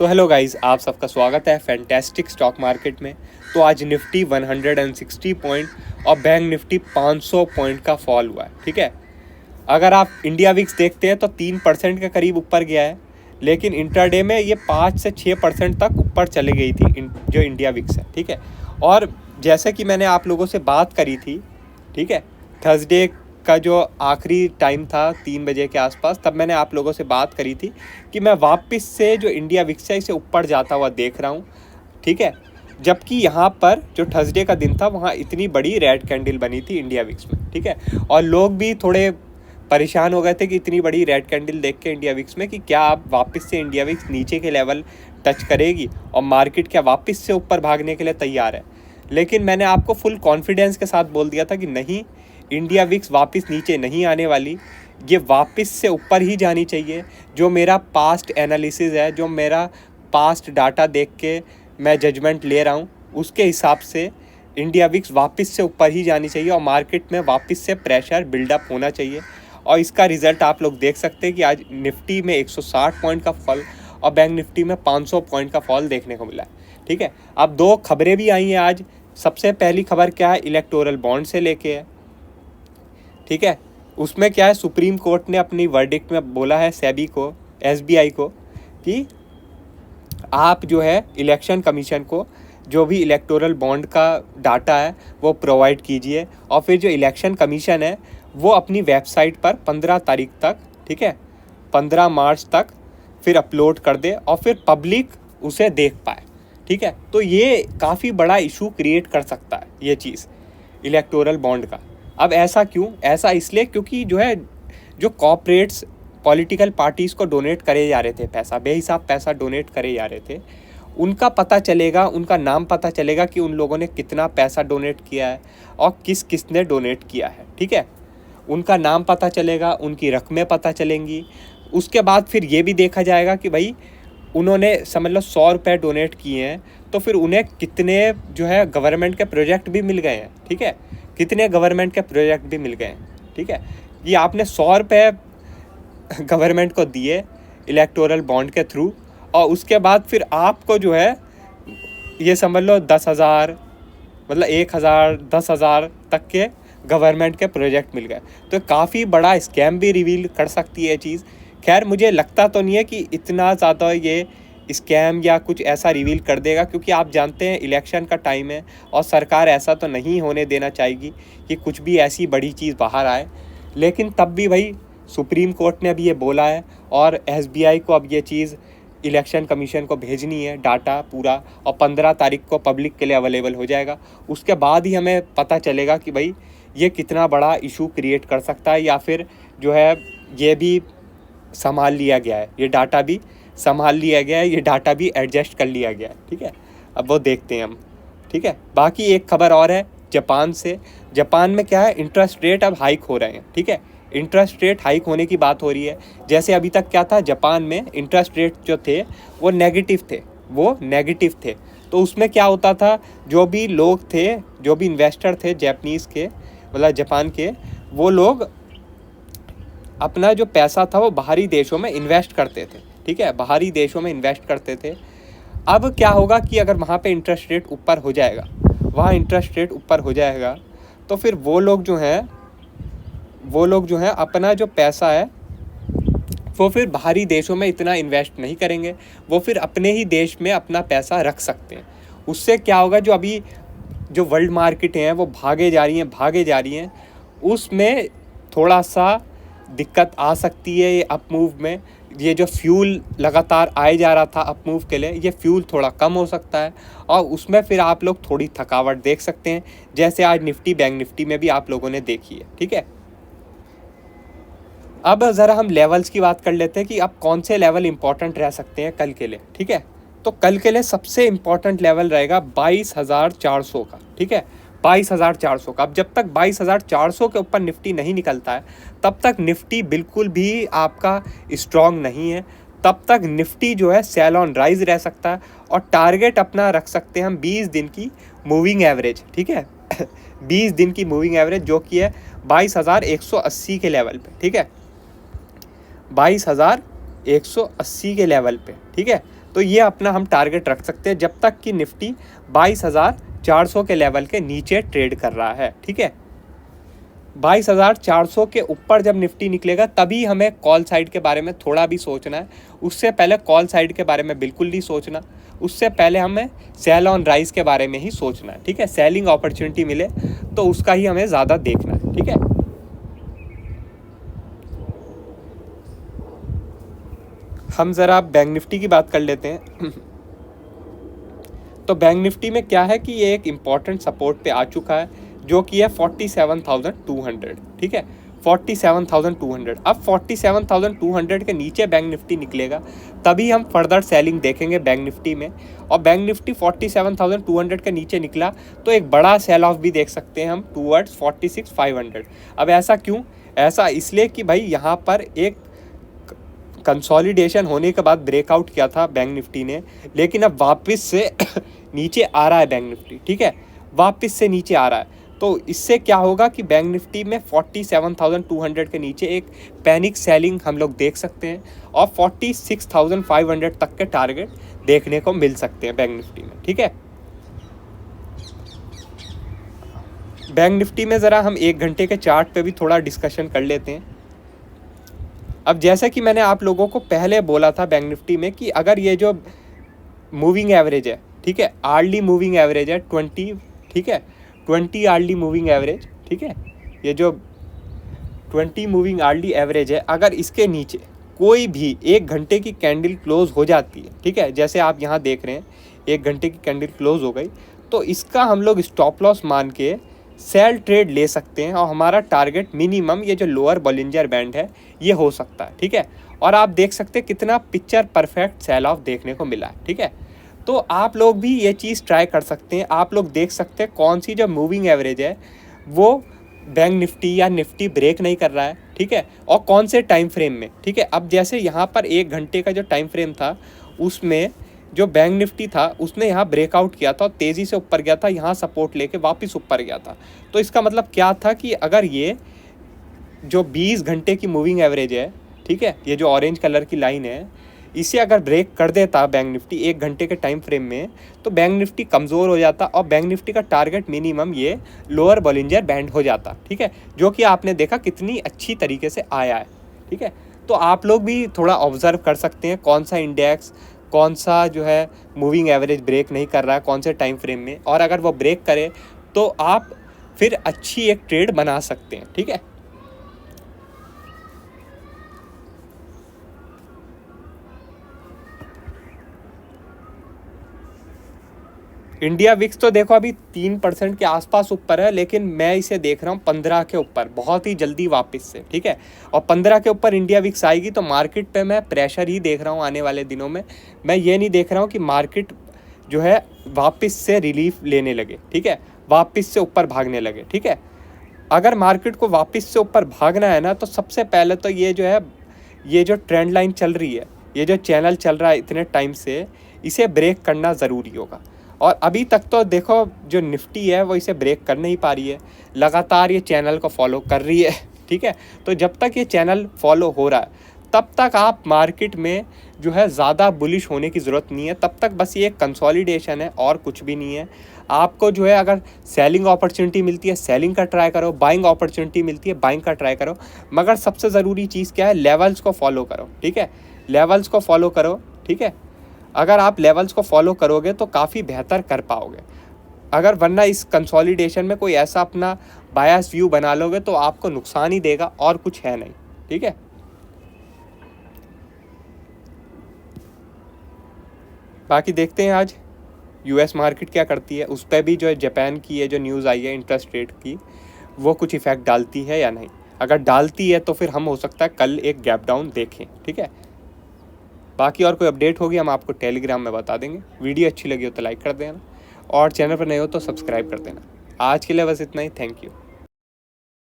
तो hello guys, आप सबका स्वागत है फैंटास्टिक स्टॉक मार्केट में। तो आज निफ्टी 160 पॉइंट और बैंक निफ्टी 500 पॉइंट का फॉल हुआ है। ठीक है, अगर आप इंडिया विक्स देखते हैं तो 3% के करीब ऊपर गया है, लेकिन इंट्राडे में ये 5 से 6% तक ऊपर चले गई थी जो इंडिया विक्स है। ठीक है, और जैसे कि मैंने आप लोगों से बात करी थी, ठीक है, थर्सडे का जो आखिरी टाइम था 3 बजे के आसपास, तब मैंने आप लोगों से बात करी थी कि मैं वापस से जो इंडिया विक्स है इसे ऊपर जाता हुआ देख रहा हूँ। ठीक है, जबकि यहाँ पर जो थर्सडे का दिन था वहाँ इतनी बड़ी रेड कैंडल बनी थी इंडिया विक्स में। ठीक है, और लोग भी थोड़े परेशान हो गए थे कि इतनी बड़ी रेड कैंडल देख के इंडिया विक्स में कि क्या आप वापस से इंडिया विक्स नीचे के लेवल टच करेगी और मार्केट क्या वापस से ऊपर भागने के लिए तैयार है। लेकिन मैंने आपको फुल कॉन्फिडेंस के साथ बोल दिया था कि नहीं, इंडिया विक्स वापस नीचे नहीं आने वाली, ये वापस से ऊपर ही जानी चाहिए। जो मेरा पास्ट एनालिसिस है, जो मेरा पास्ट डाटा देख के मैं जजमेंट ले रहा हूँ, उसके हिसाब से इंडिया विक्स वापस से ऊपर ही जानी चाहिए और मार्केट में वापस से प्रेशर बिल्डअप होना चाहिए। और इसका रिज़ल्ट आप लोग देख सकते हैं कि आज निफ्टी में 160 पॉइंट का फॉल और बैंक निफ्टी में 500 पॉइंट का फॉल देखने को मिला है। ठीक है, अब 2 खबरें भी आई हैं आज। सबसे पहली खबर क्या है, इलेक्टोरल बॉन्ड से लेके है। ठीक है, उसमें क्या है, सुप्रीम कोर्ट ने अपनी वर्डिक्ट में बोला है सेबी को, एसबीआई को, कि आप जो है इलेक्शन कमीशन को जो भी इलेक्टोरल बॉन्ड का डाटा है वो प्रोवाइड कीजिए, और फिर जो इलेक्शन कमीशन है वो अपनी वेबसाइट पर 15 तारीख तक, ठीक है, 15 मार्च तक फिर अपलोड कर दे और फिर पब्लिक उसे देख पाए। ठीक है, तो ये काफ़ी बड़ा इशू क्रिएट कर सकता है ये चीज़ इलेक्टोरल बॉन्ड का। अब ऐसा क्यों? ऐसा इसलिए क्योंकि जो कॉर्पोरेट्स पॉलिटिकल पार्टीज़ को डोनेट करे जा रहे थे, पैसा बेहिसाब पैसा डोनेट करे जा रहे थे, उनका पता चलेगा, उनका नाम पता चलेगा कि उन लोगों ने कितना पैसा डोनेट किया है और किसने डोनेट किया है। ठीक है, उनका नाम पता चलेगा, उनकी रकमें पता चलेंगी। उसके बाद फिर ये भी देखा जाएगा कि भाई उन्होंने समझ लो 100 रुपये डोनेट किए हैं तो फिर उन्हें कितने जो है गवर्नमेंट के प्रोजेक्ट भी मिल गए हैं। ठीक है, कितने गवर्नमेंट के प्रोजेक्ट भी मिल गए हैं। ठीक है, ये आपने 100 रुपये गवर्नमेंट को दिए इलेक्टोरल बॉन्ड के थ्रू, और उसके बाद फिर आपको जो है ये समझ लो 10,000 मतलब 1,000 10,000 तक के गवर्नमेंट के प्रोजेक्ट मिल गए। तो काफ़ी बड़ा स्कैम भी रिवील कर सकती है चीज़। खैर, मुझे लगता तो नहीं है कि इतना ज़्यादा ये स्कैम या कुछ ऐसा रिवील कर देगा, क्योंकि आप जानते हैं इलेक्शन का टाइम है और सरकार ऐसा तो नहीं होने देना चाहेगी कि कुछ भी ऐसी बड़ी चीज़ बाहर आए। लेकिन तब भी भाई सुप्रीम कोर्ट ने अभी ये बोला है और एसबीआई को अब ये चीज़ इलेक्शन कमीशन को भेजनी है डाटा पूरा, और 15 तारीख को पब्लिक के लिए अवेलेबल हो जाएगा। उसके बाद ही हमें पता चलेगा कि भाई ये कितना बड़ा इशू क्रिएट कर सकता है, या फिर जो है ये भी संभाल लिया गया है, ये डाटा भी संभाल लिया गया है, ये डाटा भी एडजस्ट कर लिया गया है। ठीक है, अब वो देखते हैं हम। ठीक है, बाकी एक खबर और है जापान से। जापान में क्या है, इंटरेस्ट रेट अब हाइक हो रहे हैं। ठीक है, इंटरेस्ट रेट हाइक होने की बात हो रही है। जैसे अभी तक क्या था, जापान में इंटरेस्ट रेट जो थे वो नेगेटिव थे। तो उसमें क्या होता था, जो भी लोग थे, जो भी इन्वेस्टर थे जापानीज़ के, मतलब जापान के, वो लोग अपना जो पैसा था वो बाहरी देशों में इन्वेस्ट करते थे। ठीक है, बाहरी देशों में इन्वेस्ट करते थे। अब क्या होगा कि अगर वहाँ पे इंटरेस्ट रेट ऊपर हो जाएगा, वहाँ इंटरेस्ट रेट ऊपर हो जाएगा, तो फिर वो लोग जो हैं अपना जो पैसा है वो फिर बाहरी देशों में इतना इन्वेस्ट नहीं करेंगे, वो फिर अपने ही देश में अपना पैसा रख सकते हैं। उससे क्या होगा, जो अभी जो वर्ल्ड मार्केट हैं वो भागे जा रही हैं, उसमें थोड़ा सा दिक्कत आ सकती है। ये अप मूव में ये जो फ्यूल लगातार आए जा रहा था अप मूव के लिए, ये फ्यूल थोड़ा कम हो सकता है और उसमें फिर आप लोग थोड़ी थकावट देख सकते हैं, जैसे आज निफ्टी बैंक निफ्टी में भी आप लोगों ने देखी है। ठीक है, अब ज़रा हम लेवल्स की बात कर लेते हैं कि अब कौन से लेवल इंपॉर्टेंट रह सकते हैं कल के लिए। ठीक है, तो कल के लिए सबसे इम्पॉर्टेंट लेवल रहेगा 22,400 का। ठीक है, 22,400 का। अब जब तक 22,400 के ऊपर निफ्टी नहीं निकलता है तब तक निफ्टी बिल्कुल भी आपका स्ट्रॉन्ग नहीं है। तब तक निफ्टी जो है सेल ऑन राइज रह सकता है, और टारगेट अपना रख सकते हैं हम 20 दिन की मूविंग एवरेज। ठीक है 20 दिन की मूविंग एवरेज जो कि है 22,180 के लेवल पे। ठीक है, 22,180 के लेवल पे। ठीक है, तो ये अपना हम टारगेट रख सकते हैं जब तक कि निफ्टी 22,400 के लेवल के नीचे ट्रेड कर रहा है। ठीक है, 22,400 के ऊपर जब निफ्टी निकलेगा तभी हमें कॉल साइड के बारे में थोड़ा भी सोचना है। उससे पहले कॉल साइड के बारे में बिल्कुल नहीं सोचना, उससे पहले हमें सेल ऑन राइज के बारे में ही सोचना है। ठीक है, सेलिंग अपॉर्चुनिटी मिले तो उसका ही हमें ज़्यादा देखना है। ठीक है, हम ज़रा बैंक निफ्टी की बात कर लेते हैं। तो बैंक निफ्टी में क्या है कि ये एक इम्पॉर्टेंट सपोर्ट पे आ चुका है जो कि है 47,200। ठीक है, 47,200। अब 47,200 के नीचे बैंक निफ्टी निकलेगा तभी हम फर्दर सेलिंग देखेंगे बैंक निफ्टी में। और बैंक निफ्टी 47,200 के नीचे निकला तो एक बड़ा सेल ऑफ भी देख सकते हैं हम टूवर्ड्स 46,500। अब ऐसा क्यों? ऐसा इसलिए कि भाई यहाँ पर एक कंसोलिडेशन होने के बाद ब्रेकआउट किया था बैंक निफ्टी ने, लेकिन अब वापस से नीचे आ रहा है बैंक निफ्टी। ठीक है, वापस से नीचे आ रहा है। तो इससे क्या होगा कि बैंक निफ्टी में 47,200 के नीचे एक पैनिक सेलिंग हम लोग देख सकते हैं और 46,500 तक के टारगेट देखने को मिल सकते हैं बैंक निफ्टी में। ठीक है, बैंक निफ्टी में ज़रा हम 1 घंटे के चार्ट पे भी थोड़ा डिस्कशन कर लेते हैं। अब जैसा कि मैंने आप लोगों को पहले बोला था बैंक निफ्टी में कि अगर ये जो मूविंग एवरेज है, ठीक है, आर्ली मूविंग एवरेज है 20, ठीक है, 20 आर्ली मूविंग एवरेज, ठीक है, ये जो 20 मूविंग आर्ली एवरेज है, अगर इसके नीचे कोई भी 1 घंटे की कैंडल क्लोज हो जाती है, ठीक है, जैसे आप यहाँ देख रहे हैं 1 घंटे की कैंडल क्लोज हो गई, तो इसका हम लोग स्टॉप लॉस मान के सेल ट्रेड ले सकते हैं और हमारा टारगेट मिनिमम ये जो लोअर बॉलिंजर बैंड है ये हो सकता है। ठीक है, और आप देख सकते हैं कितना पिक्चर परफेक्ट सेल ऑफ देखने को मिला है। ठीक है, तो आप लोग भी ये चीज़ ट्राई कर सकते हैं। आप लोग देख सकते हैं कौन सी जो मूविंग एवरेज है वो बैंक निफ्टी या निफ्टी ब्रेक नहीं कर रहा है। ठीक है, और कौन से टाइम फ्रेम में। ठीक है, अब जैसे यहाँ पर 1 घंटे का जो टाइम फ्रेम था उसमें जो बैंक निफ्टी था उसने यहाँ ब्रेकआउट किया था और तेज़ी से ऊपर गया था, यहाँ सपोर्ट लेके वापस ऊपर गया था। तो इसका मतलब क्या था कि अगर ये जो 20 घंटे की मूविंग एवरेज है, ठीक है, ये जो ऑरेंज कलर की लाइन है, इसे अगर ब्रेक कर देता बैंक निफ्टी 1 घंटे के टाइम फ्रेम में तो बैंक निफ्टी कमज़ोर हो जाता और बैंक निफ्टी का टारगेट मिनिमम ये लोअर बॉलिंजर बैंड हो जाता। ठीक है, जो कि आपने देखा कितनी अच्छी तरीके से आया है। ठीक है, तो आप लोग भी थोड़ा ऑब्जर्व कर सकते हैं कौन सा इंडेक्स, कौन सा जो है मूविंग एवरेज ब्रेक नहीं कर रहा है, कौन से टाइम फ्रेम में, और अगर वो ब्रेक करे तो आप फिर अच्छी एक ट्रेड बना सकते हैं। ठीक है, इंडिया विक्स तो देखो अभी 3% के आसपास ऊपर है, लेकिन मैं इसे देख रहा हूँ 15 के ऊपर बहुत ही जल्दी वापस से। ठीक है, और 15 के ऊपर इंडिया विक्स आएगी तो मार्केट पे मैं प्रेशर ही देख रहा हूँ आने वाले दिनों में। मैं ये नहीं देख रहा हूँ कि मार्केट जो है वापस से रिलीफ लेने लगे। ठीक है, वापस से ऊपर भागने लगे। ठीक है, अगर मार्केट को वापस से ऊपर भागना है ना तो सबसे पहले तो ये जो है, ये जो ट्रेंड लाइन चल रही है, ये जो चैनल चल रहा है इतने टाइम से, इसे ब्रेक करना ज़रूरी होगा। और अभी तक तो देखो जो निफ्टी है वो इसे ब्रेक कर नहीं पा रही है, लगातार ये चैनल को फॉलो कर रही है। ठीक है, तो जब तक ये चैनल फॉलो हो रहा है तब तक आप मार्केट में जो है ज़्यादा बुलिश होने की ज़रूरत नहीं है। तब तक बस ये एक कंसोलिडेशन है और कुछ भी नहीं है। आपको जो है अगर सेलिंग अपॉर्चुनिटी मिलती है सेलिंग का ट्राई करो, बाइंग अपॉर्चुनिटी मिलती है बाइंग का ट्राई करो, मगर सबसे ज़रूरी चीज़ क्या है, लेवल्स को फॉलो करो। ठीक है, लेवल्स को फॉलो करो। ठीक है, अगर आप लेवल्स को फॉलो करोगे तो काफ़ी बेहतर कर पाओगे। अगर वरना इस कंसोलिडेशन में कोई ऐसा अपना बायस व्यू बना लोगे तो आपको नुकसान ही देगा और कुछ है नहीं। ठीक है, बाकी देखते हैं आज यूएस मार्केट क्या करती है। उस पर भी जो है जापान की ये जो न्यूज़ आई है इंटरेस्ट रेट की, वो कुछ इफेक्ट डालती है या नहीं। अगर डालती है तो फिर हम हो सकता है कल एक गैप डाउन देखें। ठीक है, बाकी और कोई अपडेट होगी हम आपको टेलीग्राम में बता देंगे। वीडियो अच्छी लगी हो तो लाइक कर देना और चैनल पर नए हो तो सब्सक्राइब कर देना। आज के लिए बस इतना ही, थैंक यू।